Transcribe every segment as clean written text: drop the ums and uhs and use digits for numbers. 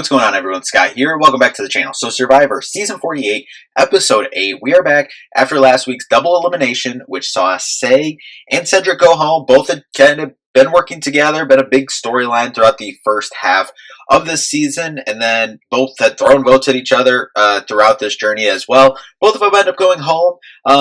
What's going on, everyone? Scott here. Welcome back to the channel. So Survivor Season 48, Episode 8. We are back after last week's double elimination, which saw Say and Cedric go home. Both had kind of been working together, been a big storyline throughout the first half of this season, and then both had thrown votes at each other throughout this journey as well. Both of them end up going home.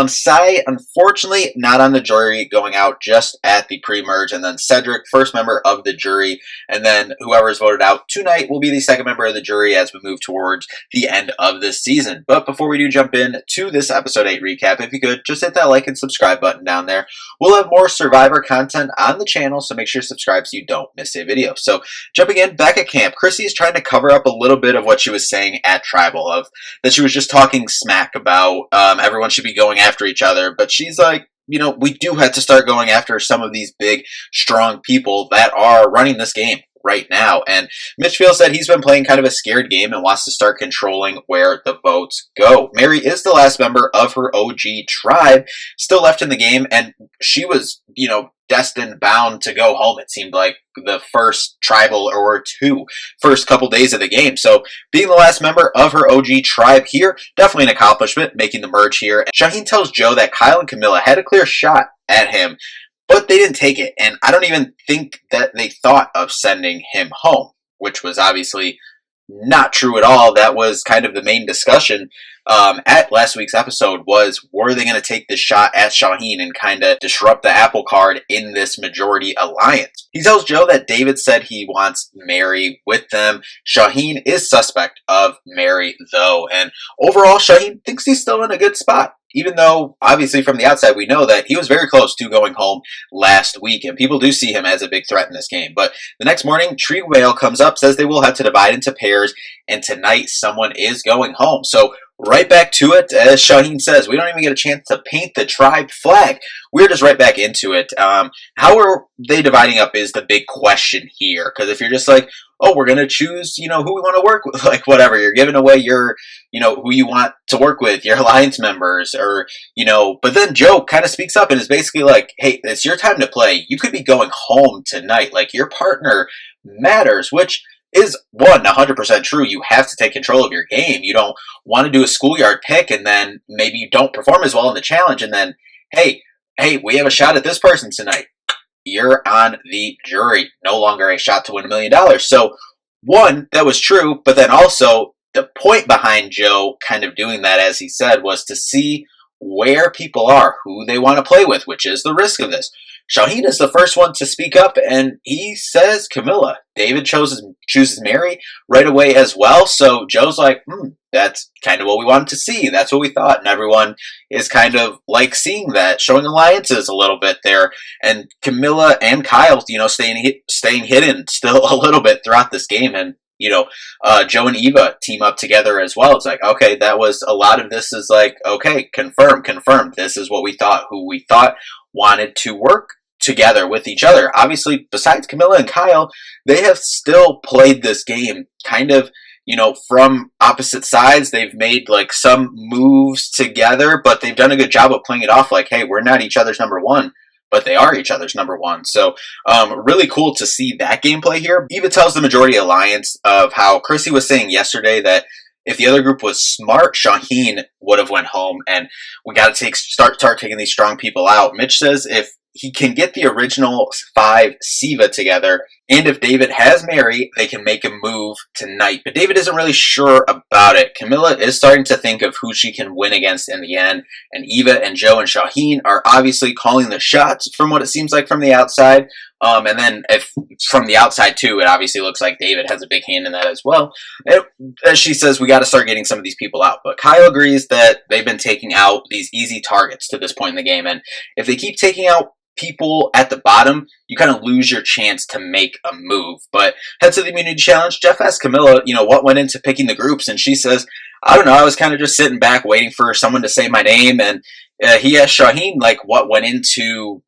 Sai, unfortunately, not on the jury, going out just at the pre-merge, and then Cedric, first member of the jury, and then whoever is voted out tonight will be the second member of the jury as we move towards the end of this season. But before we do jump in to this Episode 8 recap, if you could, just hit that like and subscribe button down there. We'll have more Survivor content on the channel, so make sure to subscribe so you don't miss a video. So, jumping in, back at camp, Chrissy is trying to cover up a little bit of what she was saying at Tribal, of that she was just talking smack about everyone should be going after each other, but she's like, you know, we do have to start going after some of these big, strong people that are running this game right now. And Mitch feels that he's been playing kind of a scared game and wants to start controlling where the votes go. Mary is the last member of her OG tribe still left in the game, and she was, you know, destined, bound to go home, it seemed like, the first tribal or first couple days of the game. So being the last member of her OG tribe here, definitely an accomplishment, making the merge here. And Shaheen tells Joe that Kyle and Camilla had a clear shot at him, but they didn't take it. And I don't even think that they thought of sending him home, which was obviously not true at all. That was kind of the main discussion at last week's episode, was were they going to take this shot at Shaheen and kind of disrupt the apple card in this majority alliance. He tells Joe that David said he wants Mary with them. Shaheen is suspect of Mary though, and overall Shaheen thinks he's still in a good spot, even though obviously from the outside we know that he was very close to going home last week, and people do see him as a big threat in this game. But the next morning, Tree Whale comes up, says they will have to divide into pairs, and tonight someone is going home. So right back to it, as Shaheen says, we don't even get a chance to paint the tribe flag. We're just right back into it. How are they dividing up is the big question here, because if you're just like, oh, we're going to choose, you know, who we want to work with, like whatever, you're giving away your, you know, who you want to work with, your alliance members, or, you know, but then Joe kind of speaks up and is basically like, hey, it's your time to play. You could be going home tonight. Like, your partner matters, which is 100% true. You have to take control of your game. You don't want to do a schoolyard pick and then maybe you don't perform as well in the challenge and then, hey, we have a shot at this person tonight. You're on the jury. No longer a shot to win $1 million. So, one, that was true, but then also the point behind Joe kind of doing that, as he said, was to see where people are, who they want to play with, which is the risk of this. Shaheen is the first one to speak up, and he says Camilla. David chooses Mary right away as well, so Joe's like, that's kind of what we wanted to see. That's what we thought, and everyone is kind of like seeing that, showing alliances a little bit there, and Camilla and Kyle, you know, staying hidden still a little bit throughout this game, and you know, Joe and Eva team up together as well. It's like, okay, that was a lot of this is like, okay, confirmed. This is what we thought, who we thought wanted to work together with each other. Obviously, besides Camilla and Kyle, they have still played this game kind of, you know, from opposite sides. They've made like some moves together, but they've done a good job of playing it off like, hey, we're not each other's number one, but they are each other's number one. So really cool to see that gameplay here. Eva tells the majority alliance of how Chrissy was saying yesterday that if the other group was smart, Shaheen would have went home, and we got to start taking these strong people out. Mitch says if he can get the original 5 Siva together, and if David has Mary, they can make a move tonight. But David isn't really sure about it. Camilla is starting to think of who she can win against in the end, and Eva and Joe and Shaheen are obviously calling the shots from what it seems like from the outside. And then if from the outside too, it obviously looks like David has a big hand in that as well. And as she says, we got to start getting some of these people out. But Kyle agrees that they've been taking out these easy targets to this point in the game. And if they keep taking out people at the bottom, you kind of lose your chance to make a move. But heads to the immunity challenge, Jeff asks Camilla, you know, what went into picking the groups, and she says, I don't know, I was kind of just sitting back waiting for someone to say my name, and he asked Shaheen like what went into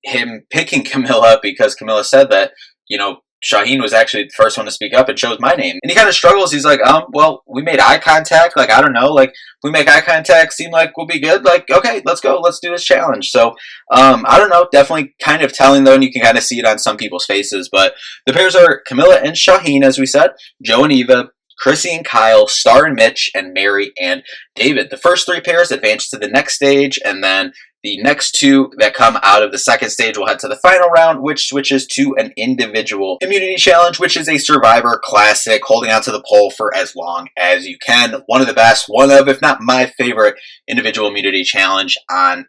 him picking Camilla, because Camilla said that, you know, Shaheen was actually the first one to speak up and chose my name. And he kind of struggles. He's like, well, we made eye contact. Like, I don't know. Like, if we make eye contact, seem like we'll be good. Like, okay, let's go. Let's do this challenge. So, I don't know. Definitely kind of telling, though, and you can kind of see it on some people's faces. But the pairs are Camilla and Shaheen, as we said, Joe and Eva, Chrissy and Kyle, Star and Mitch, and Mary and David. The first three pairs advance to the next stage, and then the next two that come out of the second stage will head to the final round, which switches to an individual immunity challenge, which is a Survivor classic, holding on to the pole for as long as you can. One of the best, one of, if not my favorite, individual immunity challenge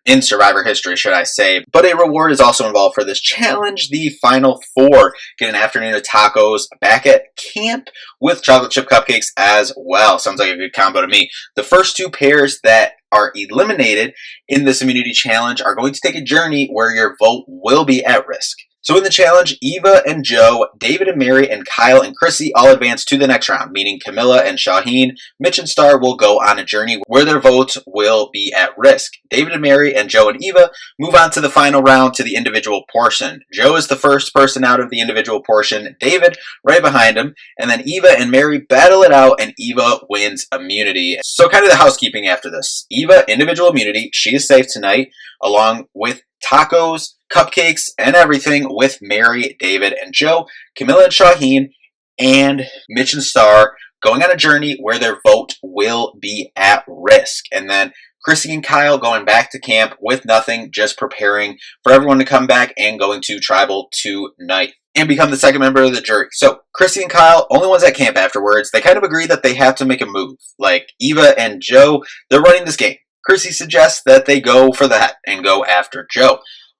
in Survivor history, should I say. But a reward is also involved for this challenge. The final four get an afternoon of tacos back at camp with chocolate chip cupcakes as well. Sounds like a good combo to me. The first two pairs that are eliminated in this immunity challenge are going to take a journey where your vote will be at risk. So in the challenge, Eva and Joe, David and Mary, and Kyle and Chrissy all advance to the next round, meaning Camilla and Shaheen, Mitch and Star will go on a journey where their votes will be at risk. David and Mary and Joe and Eva move on to the final round to the individual portion. Joe is the first person out of the individual portion, David right behind him, and then Eva and Mary battle it out, and Eva wins immunity. So kind of the housekeeping after this. Eva, individual immunity, she is safe tonight, along with tacos, cupcakes, and everything with Mary, David, and Joe. Camilla and Shaheen, and Mitch and Star going on a journey where their vote will be at risk. And then Chrissy and Kyle going back to camp with nothing, just preparing for everyone to come back and going to Tribal tonight and become the second member of the jury. So Chrissy and Kyle, only ones at camp afterwards, they kind of agree that they have to make a move. Like Eva and Joe, they're running this game. Chrissy suggests that they go for that and go after Joe.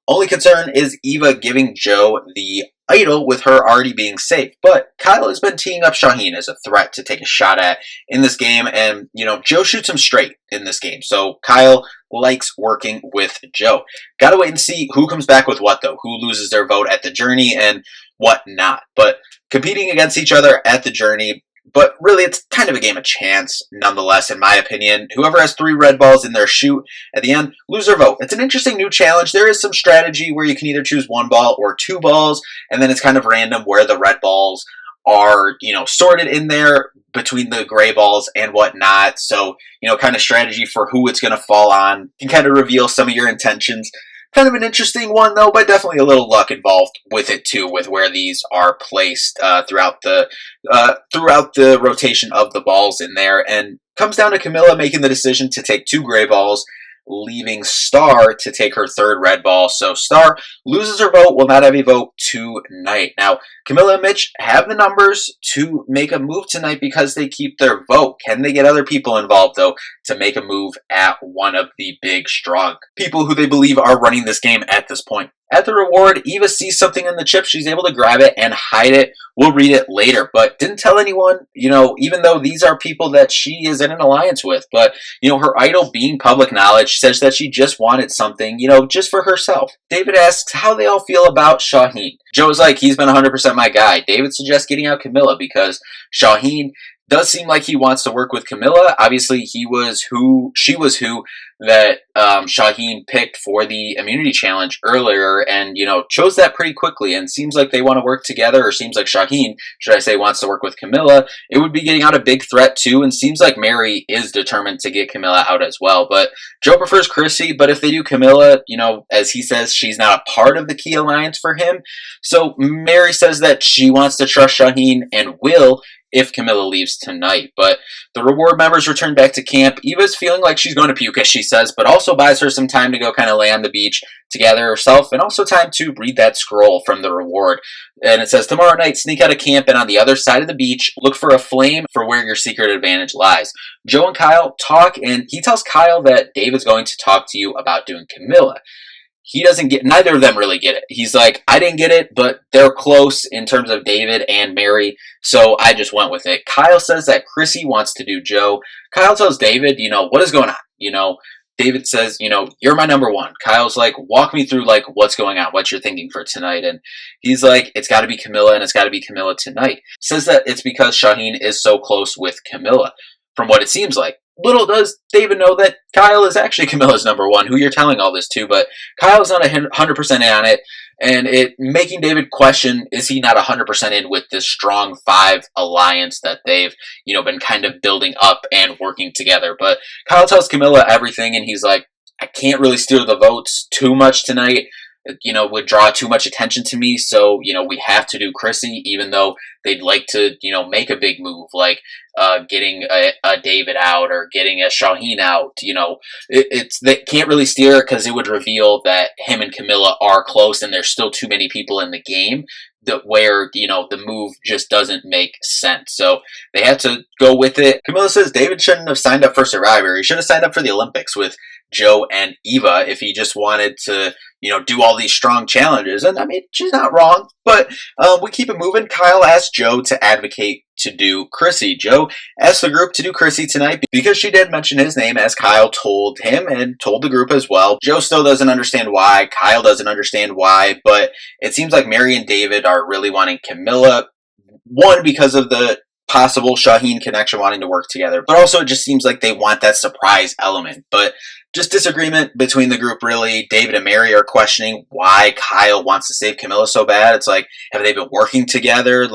Only concern is Eva giving Joe the idol with her already being safe. But Kyle has been teeing up Shaheen as a threat to take a shot at in this game. And, Joe shoots him straight in this game. So Kyle likes working with Joe. Gotta wait and see who comes back with what, though. Who loses their vote at the journey and what not. But competing against each other at the journey, but really, it's kind of a game of chance, nonetheless, in my opinion. Whoever has 3 red balls in their chute at the end, lose their vote. It's an interesting new challenge. There is some strategy where you can either choose 1 ball or 2 balls, and then it's kind of random where the red balls are, sorted in there between the gray balls and whatnot. So, kind of strategy for who it's going to fall on. You can kind of reveal some of your intentions. Kind of an interesting one, though, but definitely a little luck involved with it, too, with where these are placed throughout the rotation of the balls in there. And comes down to Camilla making the decision to take 2 gray balls, leaving Star to take her 3rd red ball. So Star loses her vote, will not have a vote tonight. Now, Camilla and Mitch have the numbers to make a move tonight because they keep their vote. Can they get other people involved, though, to make a move at one of the big, strong people who they believe are running this game at this point? At the reward, Eva sees something in the chip. She's able to grab it and hide it. We'll read it later, but didn't tell anyone, even though these are people that she is in an alliance with. But, her idol being public knowledge says that she just wanted something, just for herself. David asks how they all feel about Shaheen. Joe's like, he's been 100% my guy. David suggests getting out Camilla because Shaheen does seem like he wants to work with Camilla. Obviously, she was who that Shaheen picked for the immunity challenge earlier and, chose that pretty quickly and seems like they want to work together, or seems like Shaheen, should I say, wants to work with Camilla. It would be getting out a big threat too, and seems like Mary is determined to get Camilla out as well. But Joe prefers Chrissy, but if they do Camilla, as he says, she's not a part of the key alliance for him. So Mary says that she wants to trust Shaheen and will if Camilla leaves tonight. But the reward members return back to camp. Eva's feeling like she's going to puke, as she says, but also buys her some time to go kind of lay on the beach to gather herself, and also time to read that scroll from the reward. And it says, tomorrow night, sneak out of camp, and on the other side of the beach, look for a flame for where your secret advantage lies. Joe and Kyle talk, and he tells Kyle that David's going to talk to you about doing Camilla. He doesn't get, neither of them really get it. He's like, I didn't get it, but they're close in terms of David and Mary, so I just went with it. Kyle says that Chrissy wants to do Joe. Kyle tells David, what is going on? David says, you're my number one. Kyle's like, walk me through, what's going on, what you're thinking for tonight. And he's like, it's got to be Camilla, and it's got to be Camilla tonight. Says that it's because Shaheen is so close with Camilla. from what it seems like. Little does David know that Kyle is actually Camilla's number one, who you're telling all this to, but Kyle's not 100% in on it, and it making David question, is he not 100% in with this strong five alliance that they've, been kind of building up and working together. But Kyle tells Camilla everything, and he's like, I can't really steer the votes too much tonight. Would draw too much attention to me. So, we have to do Chrissy, even though they'd like to, make a big move, like getting a David out or getting a Shaheen out. They can't really steer it because it would reveal that him and Camilla are close and there's still too many people in the game where, the move just doesn't make sense. So they had to go with it. Camilla says David shouldn't have signed up for Survivor. He should have signed up for the Olympics with Joe and Eva if he just wanted to, do all these strong challenges. And I mean, she's not wrong, but we keep it moving. Kyle asked Joe to advocate to do Chrissy. Joe asked the group to do Chrissy tonight because she did mention his name, as Kyle told him and told the group as well. Joe still doesn't understand why. Kyle doesn't understand why, but it seems like Mary and David are really wanting Camilla. One, because of the possible Shaheen connection, wanting to work together, but also it just seems like they want that surprise element. But just disagreement between the group, really. David and Mary are questioning why Kyle wants to save Camilla so bad. It's like, have they been working together?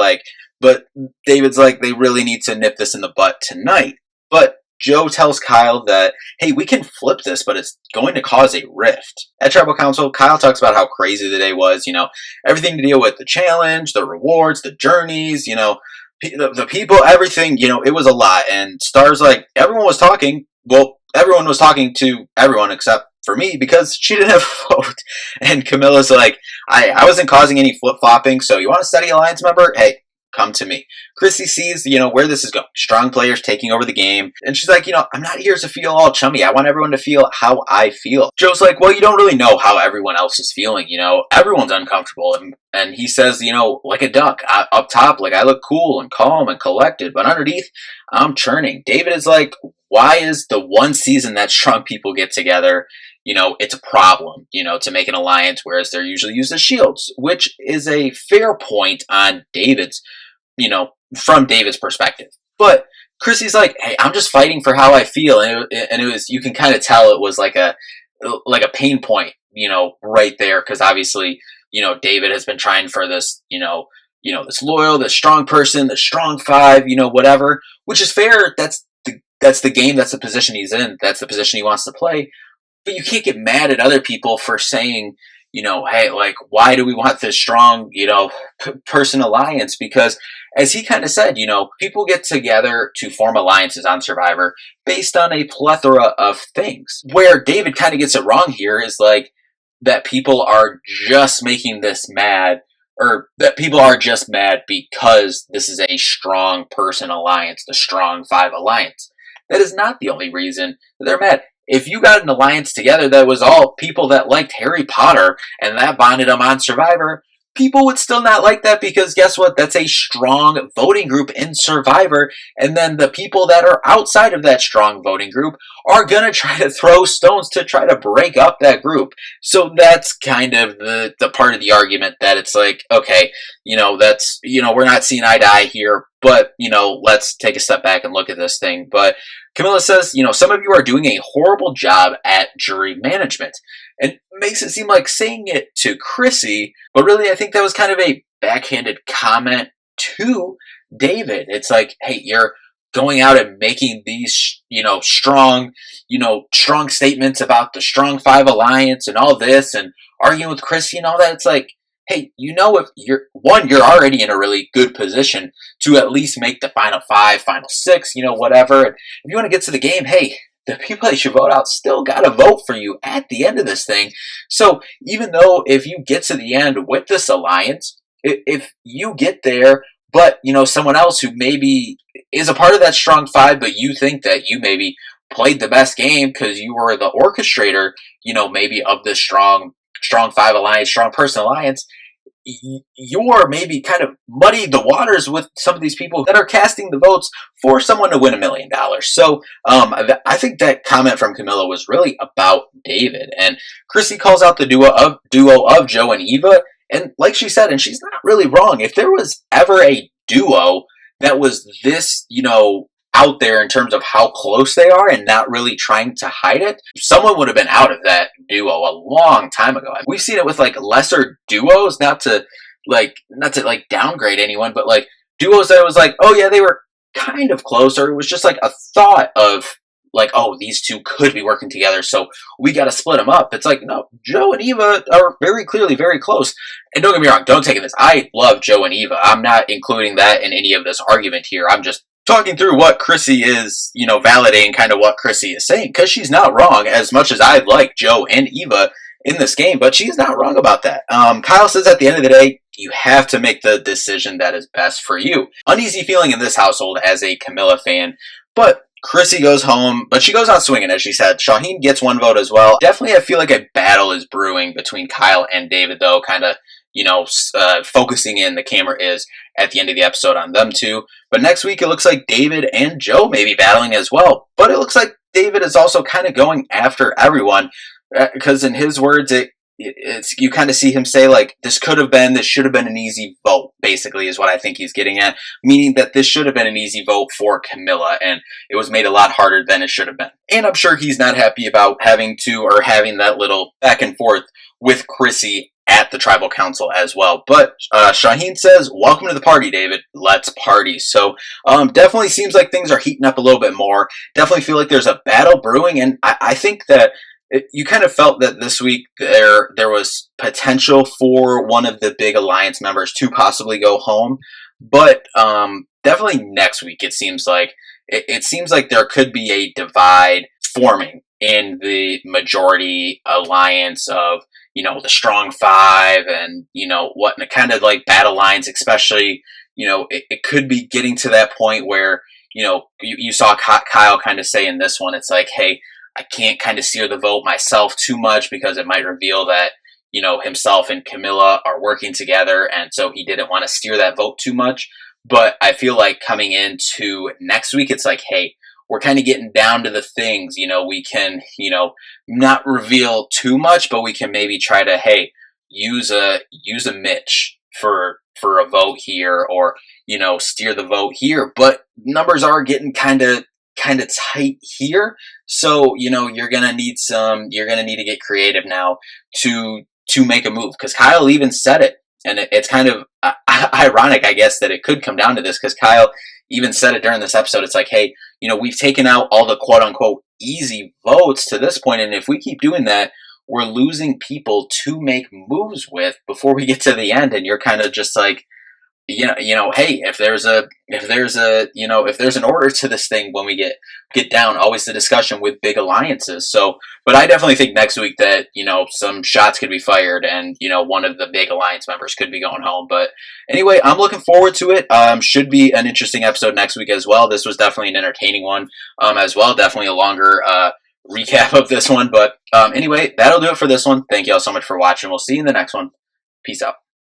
But David's like, they really need to nip this in the butt tonight. But Joe tells Kyle that, hey, we can flip this, but it's going to cause a rift. At Tribal Council, Kyle talks about how crazy the day was, everything to deal with, the challenge, the rewards, the journeys, the people, everything, it was a lot. And Star's like, everyone was talking. Well, everyone was talking to everyone except for me because she didn't have a vote. And Camilla's like, I wasn't causing any flip-flopping, so you want a steady alliance member? Hey, come to me. Chrissy sees, where this is going. Strong players taking over the game. And she's like, I'm not here to feel all chummy. I want everyone to feel how I feel. Joe's like, well, you don't really know how everyone else is feeling. Everyone's uncomfortable. And he says, like a duck up top, like I look cool and calm and collected, but underneath I'm churning. David is like, why is the one season that strong people get together, it's a problem, to make an alliance, whereas they're usually used as shields, which is a fair point on David's, from David's perspective. But Chrissy's like, hey, I'm just fighting for how I feel. And it was, you can kind of tell it was like a pain point, right there. Cause obviously, David has been trying for this, this loyal, this strong person, this strong five, whatever, which is fair. That's the game. That's the position he's in. That's the position he wants to play. But you can't get mad at other people for saying, hey, like, why do we want this strong, person alliance? Because as he kind of said, people get together to form alliances on Survivor based on a plethora of things. Where David kind of gets it wrong here is like that people are just making this mad, or that people are just mad because this is a strong person alliance, the strong five alliance. That is not the only reason that they're mad. If you got an alliance together that was all people that liked Harry Potter and that bonded them on Survivor, people would still not like that because guess what? That's a strong voting group in Survivor. And then the people that are outside of that strong voting group are going to try to throw stones to try to break up that group. So that's kind of the part of the argument that it's like, okay, that's, we're not seeing eye to eye here, but, let's take a step back and look at this thing. But Camilla says, some of you are doing a horrible job at jury management. And makes it seem like saying it to Chrissy, but really I think that was kind of a backhanded comment to David. It's like, hey, you're going out and making these, strong statements about the strong five alliance and all this and arguing with Chrissy and all that. It's like, hey, if you're already in a really good position to at least make the final five, final six, whatever. And if you want to get to the game, hey, the people that you vote out still got to vote for you at the end of this thing. So even though if you get to the end with this alliance, if you get there, but, someone else who maybe is a part of that strong five, but you think that you maybe played the best game because you were the orchestrator, maybe of the strong five alliance, strong person alliance, you're maybe kind of muddy the waters with some of these people that are casting the votes for someone to win $1 million. So I think that comment from Camilla was really about David. And Chrissy calls out the duo of Joe and Eva. And like she said, and she's not really wrong, if there was ever a duo that was this, out there in terms of how close they are and not really trying to hide it, someone would have been out of that duo a long time ago. We've seen it with like lesser duos, not to downgrade anyone, but like duos that was like, oh yeah, they were kind of close, or it was just like a thought of like, oh, these two could be working together, so we got to split them up. It's like, no, Joe and Eva are very clearly very close. And don't get me wrong, don't take this. I love Joe and Eva. I'm not including that in any of this argument here. I'm just talking through what Chrissy is, validating kind of what Chrissy is saying, because she's not wrong, as much as I like Joe and Eva in this game, but she's not wrong about that. Kyle says at the end of the day, you have to make the decision that is best for you. Uneasy feeling in this household as a Camilla fan, but Chrissy goes home, but she goes out swinging, as she said. Shaheen gets one vote as well. Definitely, I feel like a battle is brewing between Kyle and David, though, kind of, focusing in the camera is at the end of the episode on them two. But next week, it looks like David and Joe may be battling as well. But it looks like David is also kind of going after everyone, because in his words, it's you kind of see him say, like, this should have been an easy vote, basically, is what I think he's getting at. Meaning that this should have been an easy vote for Camilla, and it was made a lot harder than it should have been. And I'm sure he's not happy about having that little back and forth with Chrissy at the tribal council as well. But Shaheen says, welcome to the party, David. Let's party. So definitely seems like things are heating up a little bit more. Definitely feel like there's a battle brewing, and I think that you kind of felt that this week there was potential for one of the big alliance members to possibly go home, but definitely next week it seems like there could be a divide forming in the majority alliance of the strong five and what kind of like battle lines, especially it could be getting to that point where you saw Kyle kind of say in this one, it's like, hey, I can't kind of steer the vote myself too much because it might reveal that, himself and Camilla are working together. And so he didn't want to steer that vote too much. But I feel like coming into next week, it's like, hey, we're kind of getting down to the things, we can, not reveal too much, but we can maybe try to, hey, use a Mitch for a vote here, or, steer the vote here. But numbers are getting kind of tight here, so you're gonna need to get creative now to make a move, because Kyle even said it, and it's kind of ironic, I guess, that it could come down to this, because Kyle even said it during this episode. It's like, hey, we've taken out all the quote unquote easy votes to this point, and if we keep doing that, we're losing people to make moves with before we get to the end. And you're kind of just like, hey, if there's an order to this thing when we get down, always the discussion with big alliances. So, but I definitely think next week that, some shots could be fired and, one of the big alliance members could be going home. But anyway, I'm looking forward to it. Should be an interesting episode next week as well. This was definitely an entertaining one, as well. Definitely a longer, recap of this one. But, anyway, that'll do it for this one. Thank you all so much for watching. We'll see you in the next one. Peace out.